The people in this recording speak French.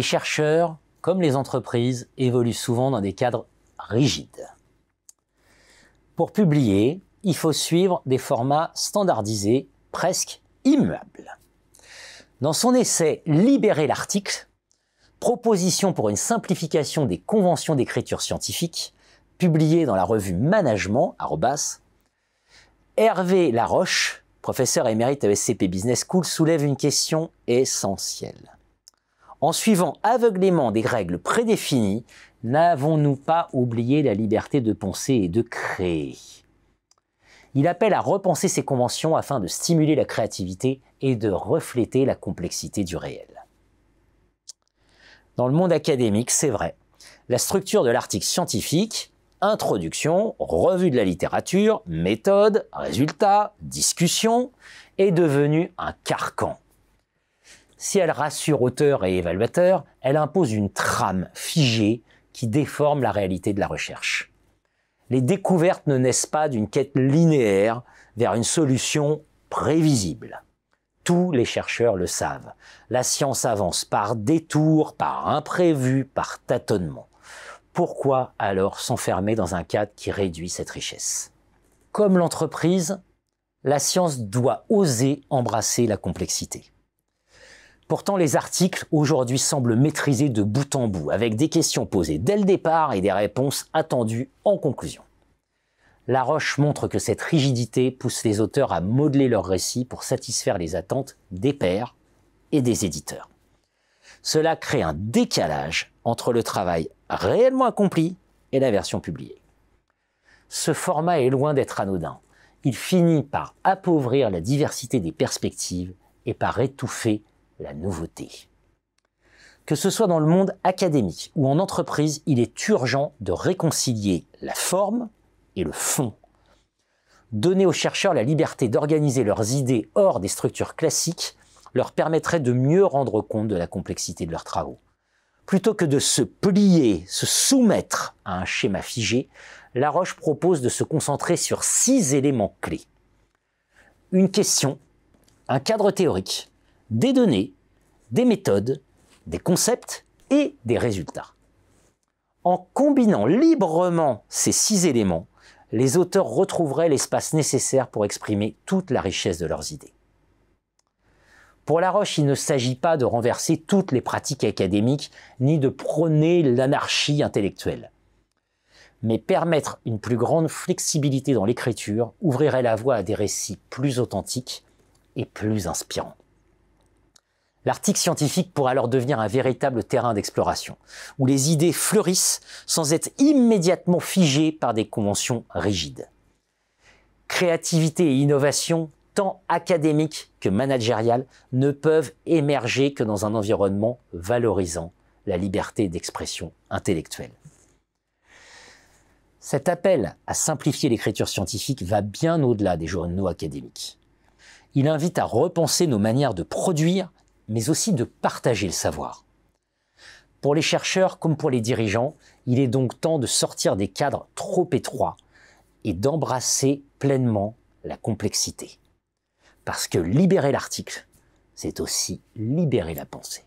les chercheurs, comme les entreprises, évoluent souvent dans des cadres rigides. Pour publier, il faut suivre des formats standardisés, presque immuables. Dans son essai « Libérer l'article », proposition pour une simplification des conventions d'écriture scientifique, publié dans la revue Management, Hervé Laroche, professeur émérite à ESCP Business School, soulève une question essentielle. En suivant aveuglément des règles prédéfinies, n'avons-nous pas oublié la liberté de penser et de créer? Il appelle à repenser ces conventions afin de stimuler la créativité et de refléter la complexité du réel. Dans le monde académique, c'est vrai, la structure de l'article scientifique, introduction, revue de la littérature, méthode, résultats, discussion, est devenue un carcan. Si elle rassure auteurs et évaluateurs, elle impose une trame figée qui déforme la réalité de la recherche. Les découvertes ne naissent pas d'une quête linéaire vers une solution prévisible. Tous les chercheurs le savent. La science avance par détour, par imprévu, par tâtonnement. Pourquoi alors s'enfermer dans un cadre qui réduit cette richesse? Comme l'entreprise, la science doit oser embrasser la complexité. Pourtant, les articles aujourd'hui semblent maîtrisés de bout en bout, avec des questions posées dès le départ et des réponses attendues en conclusion. Laroche montre que cette rigidité pousse les auteurs à modeler leurs récits pour satisfaire les attentes des pairs et des éditeurs. Cela crée un décalage entre le travail réellement accompli et la version publiée. Ce format est loin d'être anodin. Il finit par appauvrir la diversité des perspectives et par étouffer la nouveauté. Que ce soit dans le monde académique ou en entreprise, il est urgent de réconcilier la forme et le fond. Donner aux chercheurs la liberté d'organiser leurs idées hors des structures classiques leur permettrait de mieux rendre compte de la complexité de leurs travaux. Plutôt que de se plier, se soumettre à un schéma figé, Laroche propose de se concentrer sur 6 éléments clés. Une question, un cadre théorique, des données, des méthodes, des concepts et des résultats. En combinant librement ces 6 éléments, les auteurs retrouveraient l'espace nécessaire pour exprimer toute la richesse de leurs idées. Pour Laroche, il ne s'agit pas de renverser toutes les pratiques académiques ni de prôner l'anarchie intellectuelle. Mais permettre une plus grande flexibilité dans l'écriture ouvrirait la voie à des récits plus authentiques et plus inspirants. L'article scientifique pourrait alors devenir un véritable terrain d'exploration, où les idées fleurissent sans être immédiatement figées par des conventions rigides. Créativité et innovation, tant académiques que managériales, ne peuvent émerger que dans un environnement valorisant la liberté d'expression intellectuelle. Cet appel à simplifier l'écriture scientifique va bien au-delà des journaux académiques. Il invite à repenser nos manières de produire, mais aussi de partager le savoir. Pour les chercheurs comme pour les dirigeants, il est donc temps de sortir des cadres trop étroits et d'embrasser pleinement la complexité. Parce que libérer l'article, c'est aussi libérer la pensée.